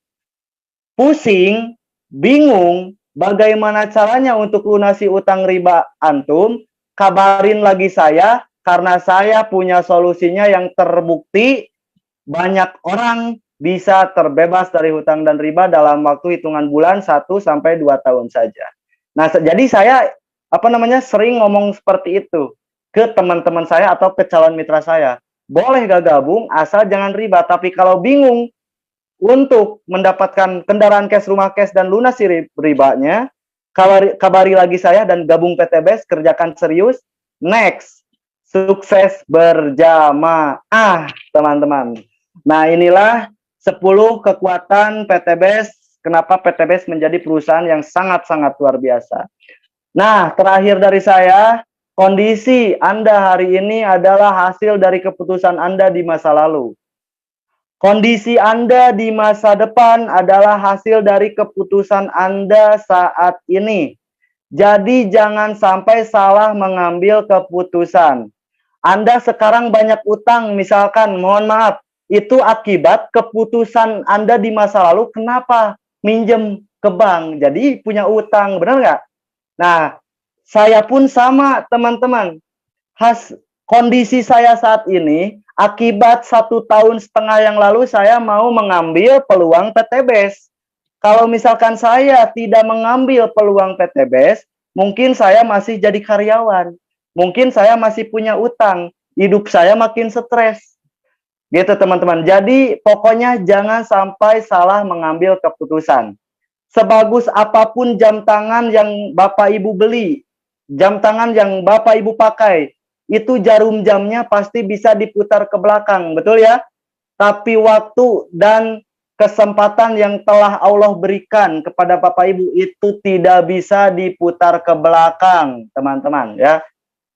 pusing, bingung, bagaimana caranya untuk lunasi utang riba antum, kabarin lagi saya, karena saya punya solusinya yang terbukti. Banyak orang bisa terbebas dari hutang dan riba dalam waktu hitungan bulan 1-2 tahun saja. Nah, jadi saya sering ngomong seperti itu ke teman-teman saya atau ke calon mitra saya. Boleh gak gabung asal jangan riba, tapi kalau bingung untuk mendapatkan kendaraan cash, rumah cash dan lunasi ribanya, kabari lagi saya dan gabung PTBS, kerjakan serius. Next, sukses berjamaah, teman-teman. Nah, inilah 10 kekuatan PTBS, kenapa PTBS menjadi perusahaan yang sangat-sangat luar biasa. Nah, terakhir dari saya, kondisi Anda hari ini adalah hasil dari keputusan Anda di masa lalu. Kondisi Anda di masa depan adalah hasil dari keputusan Anda saat ini. Jadi jangan sampai salah mengambil keputusan. Anda sekarang banyak utang, misalkan, mohon maaf, itu akibat keputusan Anda di masa lalu. Kenapa? Minjem ke bank, jadi punya utang, benar nggak? Nah, saya pun sama, teman-teman. Kondisi saya saat ini, akibat 1,5 tahun yang lalu saya mau mengambil peluang PTBS. Kalau misalkan saya tidak mengambil peluang PTBS, mungkin saya masih jadi karyawan. Mungkin saya masih punya utang. Hidup saya makin stres. Gitu, teman-teman. Jadi, pokoknya jangan sampai salah mengambil keputusan. Sebagus apapun jam tangan yang Bapak Ibu beli, jam tangan yang Bapak Ibu pakai, itu jarum jamnya pasti bisa diputar ke belakang, betul ya? Tapi waktu dan kesempatan yang telah Allah berikan kepada Bapak Ibu itu tidak bisa diputar ke belakang, teman-teman ya.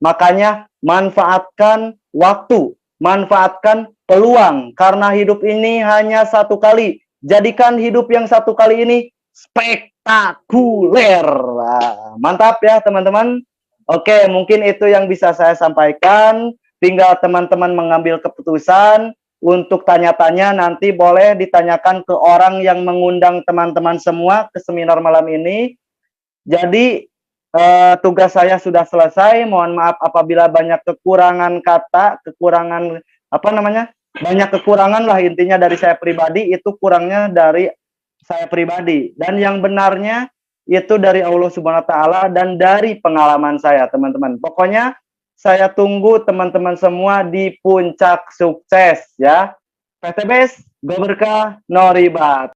Makanya manfaatkan waktu, manfaatkan peluang, karena hidup ini hanya satu kali. Jadikan hidup yang satu kali ini spektakuler. Nah, mantap ya, teman-teman. Oke, mungkin itu yang bisa saya sampaikan. Tinggal teman-teman mengambil keputusan. Untuk tanya-tanya nanti boleh ditanyakan ke orang yang mengundang teman-teman semua ke seminar malam ini. Jadi tugas saya sudah selesai. Mohon maaf apabila banyak kekurangan kata, kekurangan apa namanya? Banyak kekurangan lah intinya dari saya pribadi, itu kurangnya dari saya pribadi. Dan yang benarnya itu dari Allah Subhanahu wa taala dan dari pengalaman saya, teman-teman. Pokoknya saya tunggu teman-teman semua di puncak sukses ya. PTBS, go berkah, no ribat.